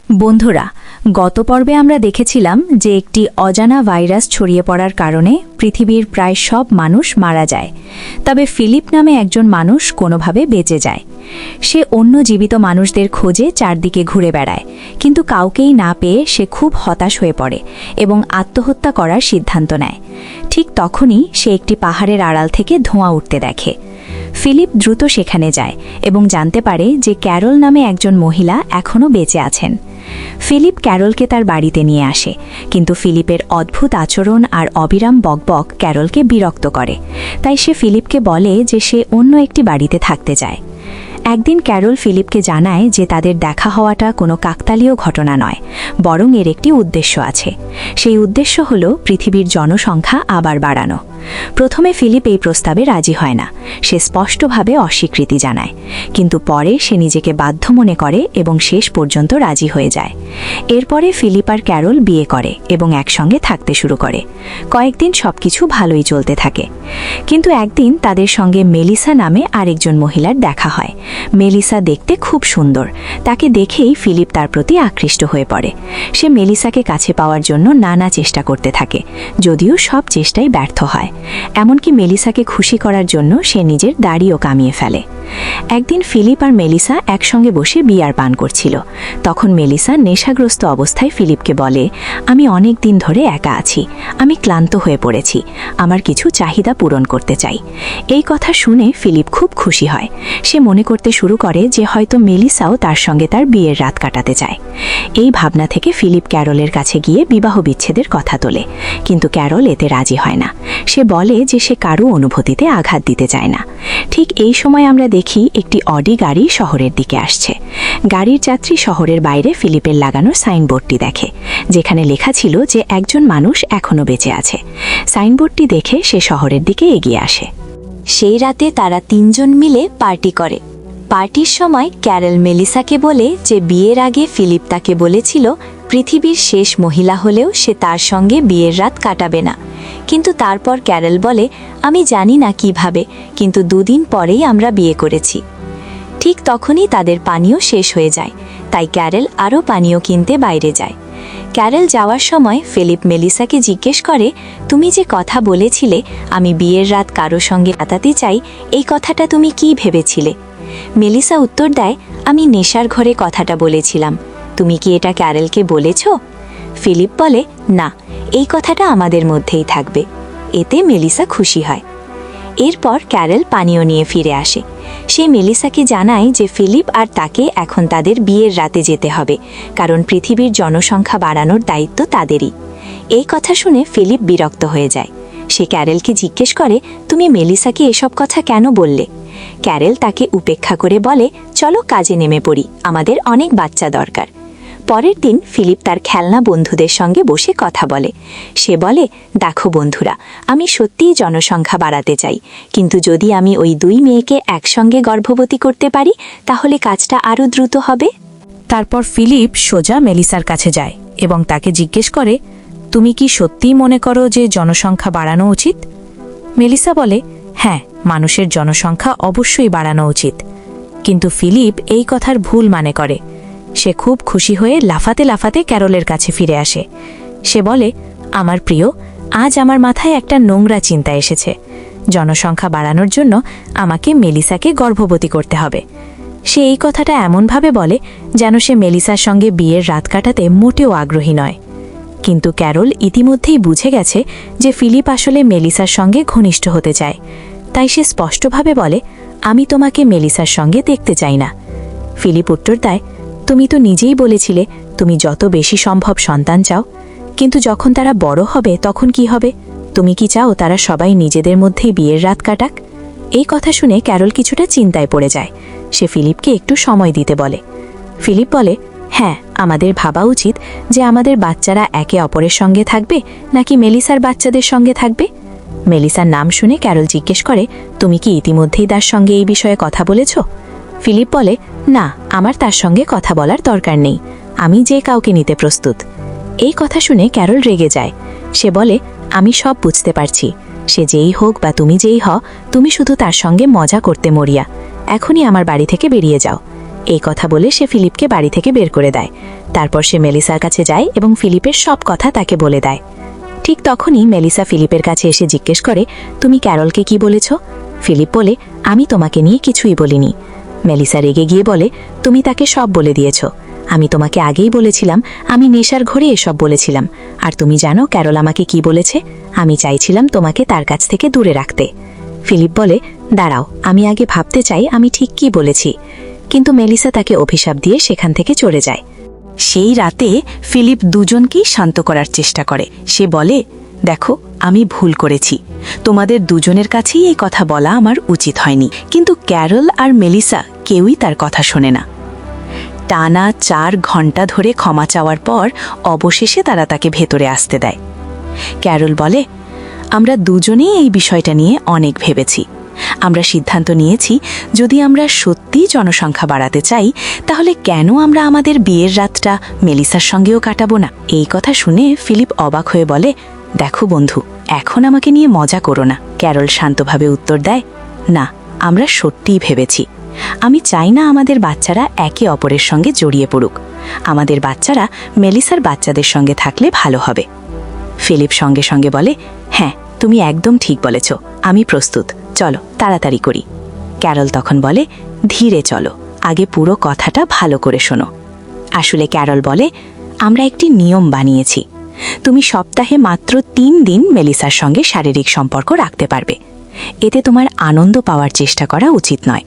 বন্ধুরা, গত পর্বে আমরা দেখেছিলাম যে একটি অজানা ভাইরাস ছড়িয়ে পড়ার কারণে পৃথিবীর প্রায় সব মানুষ মারা যায়। তবে ফিলিপ নামে একজন মানুষ কোনোভাবে বেঁচে যায়। সে অন্য জীবিত মানুষদের খোঁজে চারদিকে ঘুরে বেড়ায়, কিন্তু কাউকেই না পেয়ে সে খুব হতাশ হয়ে পড়ে এবং আত্মহত্যা করার সিদ্ধান্ত নেয়। ঠিক তখনই সে একটি পাহাড়ের আড়াল থেকে ধোঁয়া উঠতে দেখে। ফিলিপ দ্রুত সেখানে যায় এবং জানতে পারে যে ক্যারল নামে একজন মহিলা এখনও বেঁচে আছেন। ফিলিপ ক্যারলকে তার বাড়িতে নিয়ে আসে, কিন্তু ফিলিপের অদ্ভুত আচরণ আর অবিরাম বকবক ক্যারলকে বিরক্ত করে। তাই সে ফিলিপকে বলে যে সে অন্য একটি বাড়িতে থাকতে চায়। একদিন ক্যারল ফিলিপকে জানায় যে তাদের দেখা হওয়াটা কোনো কাকতালীয় ঘটনা নয়, বরং এর একটি উদ্দেশ্য আছে। সেই উদ্দেশ্য হল পৃথিবীর জনসংখ্যা আবার বাড়ানো। প্রথমে ফিলিপ এই প্রস্তাবে রাজি হয় না, সে স্পষ্টভাবে অস্বীকৃতি জানায়। কিন্তু পরে সে নিজেকে বাধ্য মনে করে এবং শেষ পর্যন্ত রাজি হয়ে যায়। এরপরে ফিলিপ আর ক্যারল বিয়ে করে এবং একসঙ্গে থাকতে শুরু করে। কয়েকদিন সবকিছু ভালোই চলতে থাকে, কিন্তু একদিন তাদের সঙ্গে মেলিসা নামে আরেকজন মহিলার দেখা হয়। মেলিসা দেখতে খুব সুন্দর, তাকে দেখেই ফিলিপ তার প্রতি আকৃষ্ট হয়ে পড়ে। সে মেলিসাকে কাছে পাওয়ার জন্য নানা চেষ্টা করতে থাকে, যদিও সব চেষ্টাই ব্যর্থ হয়। এমনকি মেলিসাকে খুশি করার জন্য সে নিজের দাড়িও কামিয়ে ফেলে। একদিন ফিলিপ আর মেলিসা একসঙ্গে বসে বিয়ার পান করছিল। তখন মেলিসা নেশাগ্রস্ত অবস্থায় ফিলিপকে বলে, আমি অনেক দিন ধরে একা আছি, আমি ক্লান্ত হয়ে পড়েছি, আমার কিছু চাহিদা পূরণ করতে চাই। এই কথা শুনে ফিলিপ খুব খুশি হয়। সে মনে করতে শুরু করে যে হয়তো মেলিসাও তার সঙ্গে তার বিয়ের রাত কাটাতে চায়। এই ভাবনা থেকে ফিলিপ ক্যারলের কাছে গিয়ে বিবাহ বিচ্ছেদের কথা তোলে, কিন্তু ক্যারল এতে রাজি হয় না। সে বলে যে সে কারো অনুভূতিতে আঘাত দিতে চায় না। ঠিক এই সময় আমরা দেখি একটি অডি গাড়ি শহরের দিকে আসছে। গাড়ির যাত্রী শহরের বাইরে ফিলিপের লাগানো সাইনবোর্ডটি দেখে, যেখানে লেখা ছিল যে একজন মানুষ এখনও বেঁচে আছে। সাইনবোর্ডটি দেখে সে শহরের দিকে এগিয়ে আসে। সেই রাতে তারা তিনজন মিলে পার্টি করে। পার্টির সময় ক্যারল মেলিসাকে বলে যে বিয়ের আগে ফিলিপ তাকে বলেছিল পৃথিবীর শেষ মহিলা হলেও সে তার সঙ্গে বিয়ের রাত কাটাবে না। কিন্তু তারপর ক্যারল বলে, আমি জানি না কিভাবে, কিন্তু 2 দিন পরেই আমরা বিয়ে করেছি। ঠিক তখনই তাদের পানীয় শেষ হয়ে যায়, তাই ক্যারল আরও পানীয় কিনতে বাইরে যায়। ক্যারল যাওয়ার সময় ফিলিপ মেলিসাকে জিজ্ঞেস করে, তুমি যে কথা বলেছিলে আমি বিয়ের রাত কারো সঙ্গে কাটাতে চাই, এই কথাটা তুমি কি ভেবেছিলে? মেলিসা উত্তর দেয়, আমি নেশার ঘরে কথাটা বলেছিলাম। তুমি কি এটা ক্যারলকে বলেছ? ফিলিপ বলে, না, এই কথাটা আমাদের মধ্যেই থাকবে। এতে মেলিসা খুশি হয়। এরপর ক্যারল পানীয় নিয়ে ফিরে আসে। সে মেলিসাকে জানায় যে ফিলিপ আর তাকে এখন তাদের বিয়ের রাতে যেতে হবে, কারণ পৃথিবীর জনসংখ্যা বাড়ানোর দায়িত্ব তাদেরই। এই কথা শুনে ফিলিপ বিরক্ত হয়ে যায়। সে ক্যারলকে জিজ্ঞেস করে, তুমি মেলিসাকে এসব কথা কেন বললে? ক্যারল তাকে উপেক্ষা করে বলে, চলো কাজে নেমে পড়ি, আমাদের অনেক বাচ্চা দরকার। পরের দিন ফিলিপ তার খেলনা বন্ধুদের সঙ্গে বসে কথা বলে। সে বলে, দেখো বন্ধুরা, আমি সত্যিই জনসংখ্যা বাড়াতে চাই, কিন্তু যদি আমি ওই 2 মেয়েকে একসঙ্গে গর্ভবতী করতে পারি তাহলে কাজটা আরও দ্রুত হবে। তারপর ফিলিপ সোজা মেলিসার কাছে যায় এবং তাকে জিজ্ঞেস করে, তুমি কি সত্যিই মনে করো যে জনসংখ্যা বাড়ানো উচিত? মেলিসা বলে, হ্যাঁ, মানুষের জনসংখ্যা অবশ্যই বাড়ানো উচিত। কিন্তু ফিলিপ এই কথার ভুল মানে করে। সে খুব খুশি হয়ে লাফাতে লাফাতে ক্যারলের কাছে ফিরে আসে। সে বলে, আমার প্রিয়, আজ আমার মাথায় একটা নোংরা চিন্তা এসেছে। জনসংখ্যা বাড়ানোর জন্য আমাকে মেলিসাকে গর্ভবতী করতে হবে। সে এই কথাটা এমনভাবে বলে যেন সে মেলিসার সঙ্গে বিয়ের রাত কাটাতে মোটেও আগ্রহী নয়। কিন্তু ক্যারল ইতিমধ্যেই বুঝে গেছে যে ফিলিপ আসলে মেলিসার সঙ্গে ঘনিষ্ঠ হতে চায়। তাই সে স্পষ্টভাবে বলে, আমি তোমাকে মেলিসার সঙ্গে দেখতে চাই না। ফিলিপ উত্তর দেয়, তুমি তো নিজেই বলেছিলে তুমি যত বেশি সম্ভব সন্তান চাও, কিন্তু যখন তারা বড় হবে তখন কি হবে? তুমি কি চাও তারা সবাই নিজেদের মধ্যেই বিয়ের রাত কাটাক? এই কথা শুনে ক্যারল কিছুটা চিন্তায় পড়ে যায়। সে ফিলিপকে একটু সময় দিতে বলে। ফিলিপ বলে, হ্যাঁ, আমাদের ভাবা উচিত যে আমাদের বাচ্চারা একে অপরের সঙ্গে থাকবে নাকি মেলিসার বাচ্চাদের সঙ্গে থাকবে। মেলিসার নাম শুনে ক্যারল জিজ্ঞেস করে, তুমি কি ইতিমধ্যেই তার সঙ্গে এই বিষয়ে কথা বলেছ? ফিলিপ বলে, না, আমার তার সঙ্গে কথা বলার দরকার নেই, আমি যে কাউকে নিতে প্রস্তুত। এই কথা শুনে ক্যারল রেগে যায়। সে বলে, আমি সব বুঝতে পারছি, সে যেই হোক বা তুমি যেই হও, তুমি শুধু তার সঙ্গে মজা করতে মরিয়া। এখনই আমার বাড়ি থেকে বেরিয়ে যাও। এই কথা বলে সে ফিলিপকে বাড়ি থেকে বের করে দেয়। তারপর সে মেলিসার কাছে যায় এবং ফিলিপের সব কথা তাকে বলে দেয়। ঠিক তখনই মেলিসা ফিলিপের কাছে এসে জিজ্ঞেস করে, তুমি ক্যারলকে কি বলেছ? ফিলিপ বলে, আমি তোমাকে নিয়ে কিছুই বলিনি। মেলিসা রেগে গিয়ে বলে, তুমি তাকে সব বলে দিয়েছ। আমি তোমাকে আগেই বলেছিলাম আমি নেশার ঘরে এসব বলেছিলাম। আর তুমি জানো ক্যারল আমাকে কি বলেছে? আমি চাইছিলাম তোমাকে তার কাছ থেকে দূরে রাখতে। ফিলিপ বলে, দাঁড়াও, আমি আগে ভাবতে চাই আমি ঠিক কি বলেছি। কিন্তু মেলিসা তাকে অভিশাপ দিয়ে সেখান থেকে চলে যায়। সেই রাতে ফিলিপ দুজনকেই শান্ত করার চেষ্টা করে। সে বলে, দেখো, আমি ভুল করেছি। তোমাদের দুজনের কাছেই এই কথা বলা আমার উচিত হয়নি। কিন্তু ক্যারল আর মেলিসা কেউই তার কথা শোনে না। টানা 4 ঘন্টা ধরে ক্ষমা চাওয়ার পর অবশেষে তারা তাকে ভেতরে আসতে দেয়। ক্যারল বলে, আমরা দুজনেই এই বিষয়টা নিয়ে অনেক ভেবেছি। আমরা সিদ্ধান্ত নিয়েছি যদি আমরা সত্যিই জনসংখ্যা বাড়াতে চাই তাহলে কেন আমরা আমাদের বিয়ের রাতটা মেলিসার সঙ্গেও কাটাবো না? এই কথা শুনে ফিলিপ অবাক হয়ে বলে, দেখো বন্ধু, এখন আমাকে নিয়ে মজা করো না। ক্যারল শান্তভাবে উত্তর দেয়, না, আমরা সত্যিই ভেবেছি। আমি চাই না আমাদের বাচ্চারা একে অপরের সঙ্গে জড়িয়ে পড়ুক। আমাদের বাচ্চারা মেলিসার বাচ্চাদের সঙ্গে থাকলে ভালো হবে। ফিলিপ সঙ্গে সঙ্গে বলে, হ্যাঁ, তুমি একদম ঠিক বলেছ, আমি প্রস্তুত, চলো তাড়াতাড়ি করি। ক্যারল তখন বলে, ধীরে চলো, আগে পুরো কথাটা ভালো করে শোনো। আসলে ক্যারল বলে, আমরা একটি নিয়ম বানিয়েছি। তুমি সপ্তাহে মাত্র 3 দিন মেলিসার সঙ্গে শারীরিক সম্পর্ক রাখতে পারবে। এতে তোমার আনন্দ পাওয়ার চেষ্টা করা উচিত নয়।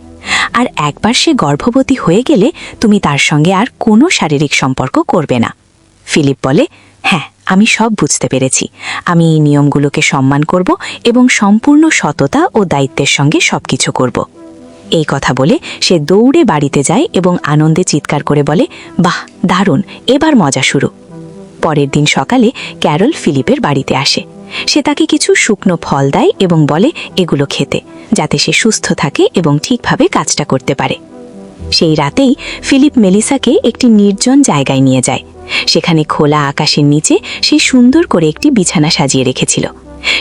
আর একবার সে গর্ভবতী হয়ে গেলে তুমি তার সঙ্গে আর কোনো শারীরিক সম্পর্ক করবে না। ফিলিপ বলে, হ্যাঁ, আমি সব বুঝতে পেরেছি। আমি এই নিয়মগুলোকে সম্মান করব এবং সম্পূর্ণ সততা ও দায়িত্বের সঙ্গে সবকিছু করব। এই কথা বলে সে দৌড়ে বাড়িতে যায় এবং আনন্দে চিৎকার করে বলে, বাহ, দারুণ, এবার মজা শুরু। পরের দিন সকালে ক্যারল ফিলিপের বাড়িতে আসে। সে তাকে কিছু শুকনো ফল দেয় এবং বলে এগুলো খেতে, যাতে সে সুস্থ থাকে এবং ঠিকভাবে কাজটা করতে পারে। সেই রাতেই ফিলিপ মেলিসাকে একটি নির্জন জায়গায় নিয়ে যায়। সেখানে খোলা আকাশের নিচে সে সুন্দর করে একটি বিছানা সাজিয়ে রেখেছিল।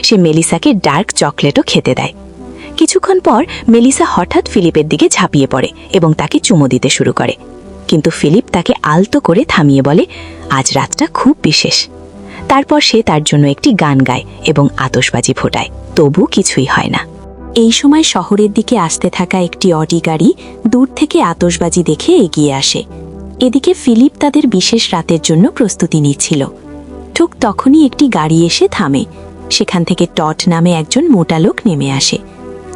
সে মেলিসাকে ডার্ক চকলেটও খেতে দেয়। কিছুক্ষণ পর মেলিসা হঠাৎ ফিলিপের দিকে ঝাঁপিয়ে পড়ে এবং তাকে চুমো দিতে শুরু করে। কিন্তু ফিলিপ তাকে আলতো করে থামিয়ে বলে, আজ রাতটা খুব বিশেষ। তারপর সে তার জন্য একটি গান গায় এবং আতশবাজি ফোটায়, তবু কিছুই হয় না। এই সময় শহরের দিকে আসতে থাকা একটি অডি গাড়ি দূর থেকে আতশবাজি দেখে এগিয়ে আসে। এদিকে ফিলিপ তাদের বিশেষ রাতের জন্য প্রস্তুতি নিচ্ছিল। ঠিক তখনই একটি গাড়ি এসে থামে। সেখান থেকে টট নামে একজন মোটা লোক নেমে আসে।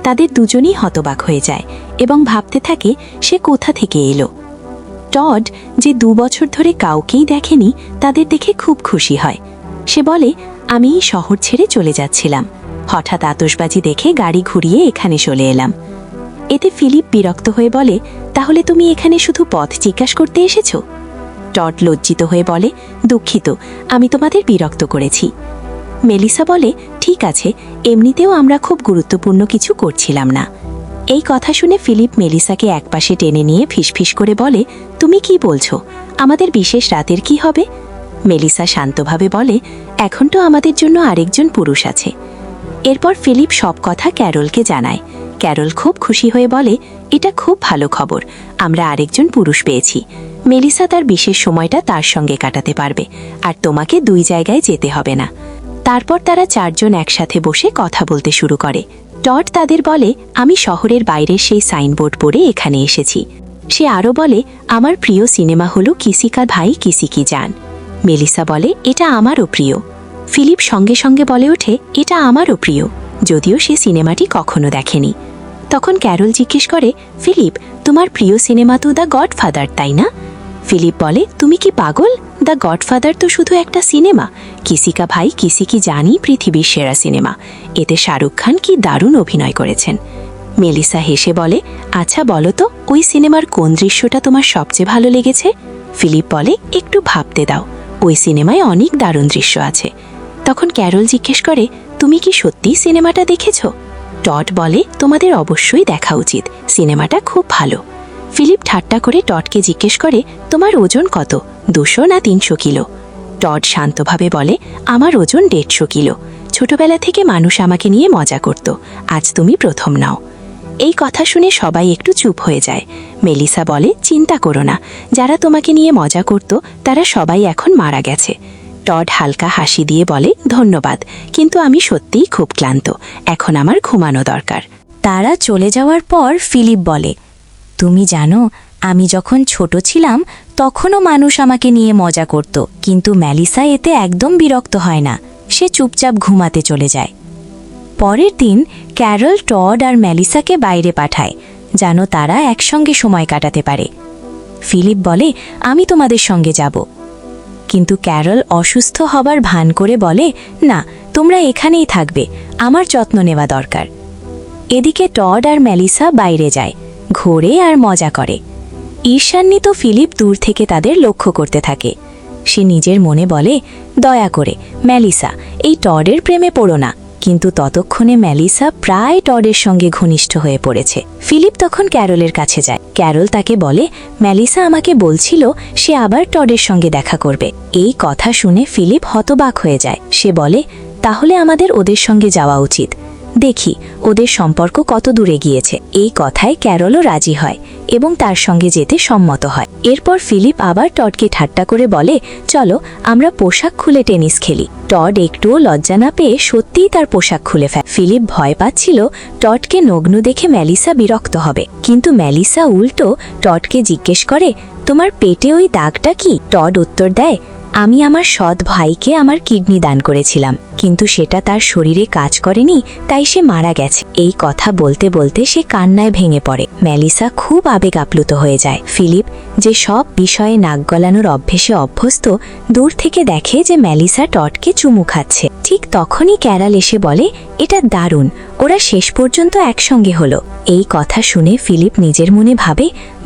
তাদের দুজনেই হতবাক হয়ে যায় এবং ভাবতে থাকে সে কোথা থেকে এলো। টড, যে 2 বছর ধরে কাউকেই দেখেনি, তাদের দেখে খুব খুশি হয়। সে বলে, আমি এই শহর ছেড়ে চলে যাচ্ছিলাম। হঠাৎ আতশবাজি দেখে গাড়ি ঘুরিয়ে এখানে চলে এলাম। এতে ফিলিপ বিরক্ত হয়ে বলে, তাহলে তুমি এখানে শুধু পথ জিজ্ঞাসা করতে এসেছো? টড লজ্জিত হয়ে বলে, দুঃখিত, আমি তোমাদের বিরক্ত করেছি। মেলিসা বলে, ঠিক আছে, এমনিতেও আমরা খুব গুরুত্বপূর্ণ কিছু করছিলাম না। এই কথা শুনে ফিলিপ মেলিসাকে একপাশে টেনে নিয়ে ফিসফিস করে বলে, তুমি কি বলছো? আমাদের বিশেষ রাতের কি হবে? মেলিসা শান্তভাবে বলে, এখন তো আমাদের জন্য আরেকজন পুরুষ আছে। এরপর ফিলিপ সব কথা ক্যারলকে জানায়। ক্যারল খুব খুশি হয়ে বলে, এটা খুব ভালো খবর, আমরা আরেকজন পুরুষ পেয়েছি। মেলিসা তার বিশেষ সময়টা তার সঙ্গে কাটাতে পারবে, আর তোমাকে 2 জায়গায় যেতে হবে না। তারপর তারা 4 জন একসাথে বসে কথা বলতে শুরু করে। টড তাদের বলে, আমি শহরের বাইরের সেই সাইনবোর্ড পড়ে এখানে এসেছি। সে আরও বলে, আমার প্রিয় সিনেমা হলো কিসি কা ভাই কিসি কি জান। মেলিসা বলে, এটা আমারও প্রিয়। ফিলিপ সঙ্গে সঙ্গে বলে ওঠে, এটা আমারও প্রিয়, যদিও সে সিনেমাটি কখনো দেখেনি। তখন ক্যারল জিজ্ঞেস করে, ফিলিপ, তোমার প্রিয় সিনেমা তো দ্য গডফাদার, তাই না? ফিলিপ বলে, তুমি কি পাগল? দ্য গডফাদার তো শুধু একটা সিনেমা। কিসি কা ভাই কিসি কি জানি পৃথিবীর সেরা সিনেমা। এতে শাহরুখ খান কি দারুণ অভিনয় করেছেন। মেলিসা হেসে বলে, আচ্ছা বলো তো, ওই সিনেমার কোন দৃশ্যটা তোমার সবচেয়ে ভালো লেগেছে? ফিলিপ বলে, একটু ভাবতে দাও, ওই সিনেমায় অনেক দারুণ দৃশ্য আছে। তখন ক্যারল জিজ্ঞেস করে, তুমি কি সত্যিই সিনেমাটা দেখেছ? টড বলে, তোমাদের অবশ্যই দেখা উচিত, সিনেমাটা খুব ভালো। ফিলিপ ঠাট্টা করে টডকে জিজ্ঞেস করে, তোমার ওজন কত, 200 না 300 কিলো? টড শান্তভাবে বলে, আমার ওজন 150 কিলো। ছোটবেলা থেকে মানুষ আমাকে নিয়ে মজা করত, আজ তুমি প্রথম নাও। এই কথা শুনে সবাই একটু চুপ হয়ে যায়। মেলিসা বলে, চিন্তা করো না, যারা তোমাকে নিয়ে মজা করত তারা সবাই এখন মারা গেছে। টড হালকা হাসি দিয়ে বলে, ধন্যবাদ, কিন্তু আমি সত্যিই খুব ক্লান্ত, এখন আমার ঘুমানো দরকার। তারা চলে যাওয়ার পর ফিলিপ বলে, তুমি জানো, আমি যখন ছোট ছিলাম তখনও মানুষ আমাকে নিয়ে মজা করত, কিন্তু মেলিসা এতে একদম বিরক্ত হয় না, সে চুপচাপ ঘুমাতে চলে যায়। পরের দিন ক্যারল টড আর মেলিসাকে বাইরে পাঠায়, যেন তারা একসঙ্গে সময় কাটাতে পারে। ফিলিপ বলে, আমি তোমাদের সঙ্গে যাব, কিন্তু ক্যারল অসুস্থ হবার ভান করে বলে, না, তোমরা এখানেই থাকবে, আমার যত্ন নেওয়া দরকার। এদিকে টড আর মেলিসা বাইরে যায়, ঘোরে আর মজা করে। ঈর্ষান্বিত ফিলিপ দূর থেকে তাদের লক্ষ্য করতে থাকে। সে নিজের মনে বলে, দয়া করে মেলিসা, এই টডের প্রেমে পড়ো না। কিন্তু ততক্ষণে মেলিসা প্রায় টডের সঙ্গে ঘনিষ্ঠ হয়ে পড়েছে। ফিলিপ তখন ক্যারলের কাছে যায়। ক্যারল তাকে বলে, মেলিসা আমাকে বলছিল সে আবার টডের সঙ্গে দেখা করবে। এই কথা শুনে ফিলিপ হতবাক হয়ে যায়। সে বলে, তাহলে আমাদের ওদের সঙ্গে যাওয়া উচিত, দেখি ওদের সম্পর্ক কত দূরে গিয়েছে। এই কথায় ক্যারলও রাজি হয় এবং তার সঙ্গে যেতে সম্মত হয়। এরপর ফিলিপ আবার টডকে ঠাট্টা করে বলে, চলো আমরা পোশাক খুলে টেনিস খেলি। টড একটুও লজ্জা না পেয়ে সত্যিই তার পোশাক খুলে ফেলে। ফিলিপ ভয় পাচ্ছিল টডকে নগ্ন দেখে মেলিসা বিরক্ত হবে, কিন্তু মেলিসা উল্টো টডকে জিজ্ঞেস করে, তোমার পেটে ওই দাগটা কি? টড উত্তর দেয়, আমি আমার সৎ ভাইকে আমার কিডনি দান করেছিলাম, কিন্তু সেটা তার শরীরে কাজ করেনি, তাই সে মারা গেছে। এই কথা বলতে বলতে সে কান্নায় ভেঙে পড়ে। মেলিসা খুব আবেগ আপ্লুত হয়ে যায়। ফিলিপ, যে সব বিষয়ে নাক গলানোর অভ্যেসে অভ্যস্ত, দূর থেকে দেখে যে মেলিসা টডকে চুমু খাচ্ছে। ঠিক তখনই ক্যারল এসে বলে, এটা দারুণ, ওরা শেষ পর্যন্ত একসঙ্গে হলো। এই কথা শুনে ফিলিপ নিজের মনে ভাবে,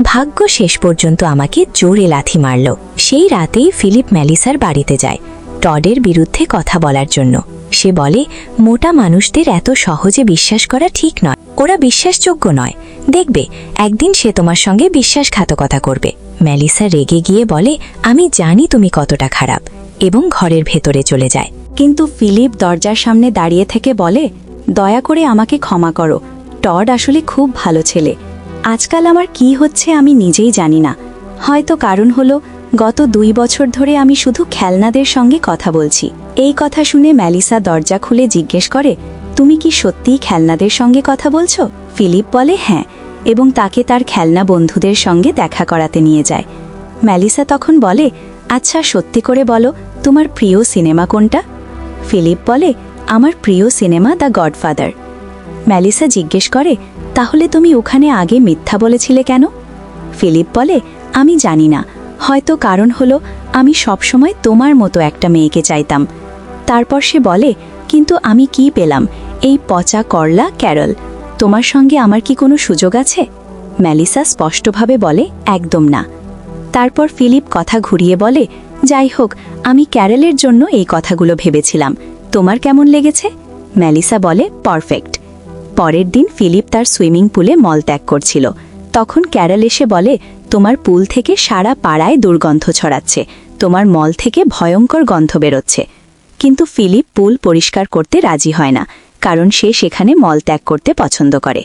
ভাগ্য শেষ পর্যন্ত আমাকে জোরে লাথি মারল। সেই রাতেই ফিলিপ মেলিসার বাড়িতে যায় টডের বিরুদ্ধে কথা বলার জন্য। সে বলে, মোটা মানুষদের এত সহজে বিশ্বাস করা ঠিক নয়, ওরা বিশ্বাসযোগ্য নয়, দেখবে একদিন সে তোমার সঙ্গে বিশ্বাসঘাতকতা করবে। মেলিসা রেগে গিয়ে বলে, আমি জানি তুমি কতটা খারাপ, এবং ঘরের ভেতরে চলে যায়। কিন্তু ফিলিপ দরজার সামনে দাঁড়িয়ে থেকে বলে, দয়া করে আমাকে ক্ষমা করো, টড আসলে খুব ভালো ছেলে। আজকাল আমার কি হচ্ছে আমি নিজেই জানি না। হয়তো কারণ হলো গত 2 বছর ধরে আমি শুধু খেলনাদের সঙ্গে কথা বলছি। এই কথা শুনে মেলিসা দরজা খুলে জিজ্ঞেস করে, তুমি কি সত্যিই খেলনাদের সঙ্গে কথা বলছো? ফিলিপ বলে, হ্যাঁ, এবং তাকে তার খেলনা বন্ধুদের সঙ্গে দেখা করাতে নিয়ে যায়। মেলিসা তখন বলে, আচ্ছা সত্যি করে বলো, তোমার প্রিয় সিনেমা কোনটা? ফিলিপ বলে, আমার প্রিয় সিনেমা দ্য গডফাদার। মেলিসা জিজ্ঞেস করে, তাহলে তুমি ওখানে আগে মিথ্যা বলেছিলে কেন? ফিলিপ বলে, আমি জানি না, হয়তো কারণ হলো আমি সবসময় তোমার মতো একটা মেয়েকে চাইতাম। তারপর সে বলে, কিন্তু আমি কি পেলাম? এই পচা করলা ক্যারল। তোমার সঙ্গে আমার কি কোনো সুযোগ আছে? মেলিসা স্পষ্টভাবে বলে, একদম না। তারপর ফিলিপ কথা ঘুরিয়ে বলে, যাই হোক, আমি ক্যারলের জন্য এই কথাগুলো ভেবেছিলাম, তোমার কেমন লেগেছে? মেলিসা বলে, পারফেক্ট। পরের দিন ফিলিপ তার সুইমিং পুলে মলত্যাগ করছিল। তখন ক্যারল এসে বলে, তোমার পুল থেকে সারা পাড়ায় দুর্গন্ধ ছড়াচ্ছে, তোমার মল থেকে ভয়ঙ্কর গন্ধ বেরোচ্ছে। কিন্তু ফিলিপ পুল পরিষ্কার করতে রাজি হয় না, কারণ সে সেখানে মলত্যাগ করতে পছন্দ করে।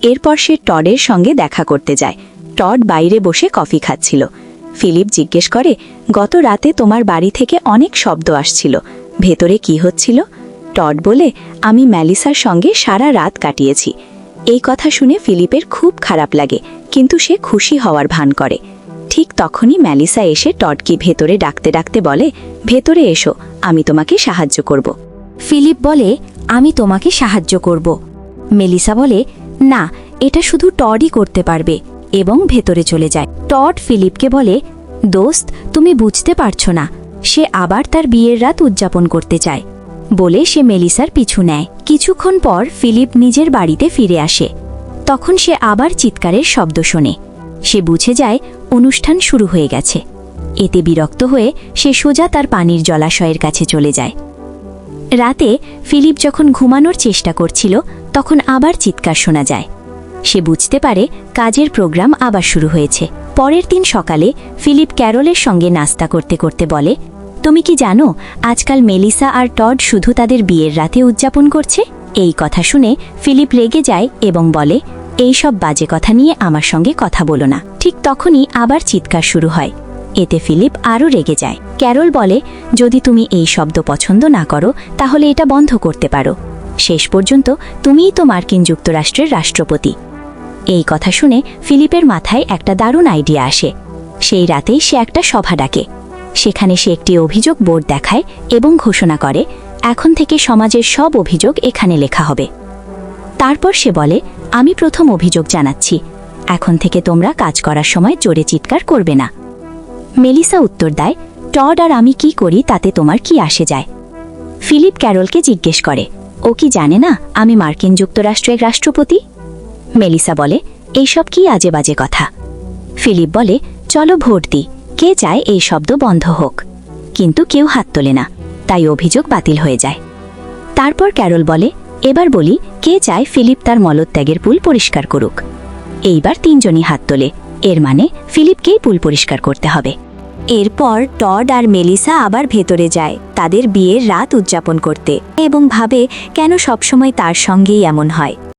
এরপর সে টডের সঙ্গে দেখা করতে যায়। টড বাইরে বসে কফি খাচ্ছিল। ফিলিপ জিজ্ঞেস করে, গত রাতে তোমার বাড়ি থেকে অনেক শব্দ আসছিল, ভেতরে কি হচ্ছিল? টড বলে, আমি মেলিসার সঙ্গে সারা রাত কাটিয়েছি। এই কথা শুনে ফিলিপের খুব খারাপ লাগে, কিন্তু সে খুশি হওয়ার ভান করে। ঠিক তখনই মেলিসা এসে টডকে ভেতরে ডাকতে ডাকতে বলে, ভেতরে এসো, আমি তোমাকে সাহায্য করব। ফিলিপ বলে, আমি তোমাকে সাহায্য করব। মেলিসা বলে, না, এটা শুধু টডই করতে পারবে, এবং ভেতরে চলে যায়। টড ফিলিপকে বলে, দোস্ত, তুমি বুঝতে পারছো না, সে আবার তার বিয়ের রাত উদযাপন করতে চায়, বলে সে মেলিসার পিছু নেয়। কিছুক্ষণ পর ফিলিপ নিজের বাড়িতে ফিরে আসে। তখন সে আবার চিৎকারের শব্দ শোনে। সে বুঝে যায় অনুষ্ঠান শুরু হয়ে গেছে। এতে বিরক্ত হয়ে সে সোজা তার পানির জলাশয়ের কাছে চলে যায়। রাতে ফিলিপ যখন ঘুমানোর চেষ্টা করছিল, তখন আবার চিৎকার শোনা যায়। সে বুঝতে পারে কাজের প্রোগ্রাম আবার শুরু হয়েছে। পরের দিন সকালে ফিলিপ ক্যারলের সঙ্গে নাস্তা করতে করতে বলে, তুমি কি জানো, আজকাল মেলিসা আর টড শুধু তাদের বিয়ের রাতে উদযাপন করছে? এই কথা শুনে ফিলিপ রেগে যায় এবং বলে, এই সব বাজে কথা নিয়ে আমার সঙ্গে কথা বলো না। ঠিক তখনই আবার চিৎকার শুরু হয়। এতে ফিলিপ আরও রেগে যায়। ক্যারল বলে, যদি তুমি এই শব্দ পছন্দ না করো তাহলে এটা বন্ধ করতে পারো। শেষ পর্যন্ত তুমিই তো মার্কিন যুক্তরাষ্ট্রের রাষ্ট্রপতি। এই কথা শুনে ফিলিপের মাথায় একটা দারুণ আইডিয়া আসে। সেই রাতেই সে একটা সভা ডাকে। সেখানে সে একটি অভিযোগ বোর্ড দেখায় এবং ঘোষণা করে, এখন থেকে সমাজের সব অভিযোগ এখানে লেখা হবে। তারপর সে বলে, আমি প্রথম অভিযোগ জানাচ্ছি, এখন থেকে তোমরা কাজ করার সময় জোরে চিৎকার করবে না। মেলিসা উত্তর দেয়, টড আর আমি কি করি তাতে তোমার কি আসে যায়? ফিলিপ ক্যারলকে জিজ্ঞেস করে, ও কি জানে না আমি মার্কিন যুক্তরাষ্ট্রের রাষ্ট্রপতি? মেলিসা বলে, এইসব কি আজে বাজে কথা। ফিলিপ বলে, চলো ভোট দিই, কে চায় এই শব্দ বন্ধ হোক। কিন্তু কেউ হাত তোলে না, তাই অভিযোগ বাতিল হয়ে যায়। তারপর ক্যারল বলে, এবার বলি, কে চায় ফিলিপ তার মলত্যাগের পুল পরিষ্কার করুক? এইবার তিনজনই হাত তোলে, এর মানে ফিলিপকেই পুল পরিষ্কার করতে হবে। এরপর টড আর মেলিসা আবার ভেতরে যায় তাদের বিয়ের রাত উদযাপন করতে এবং ভাবে কেন সবসময় তার সঙ্গেই এমন হয়।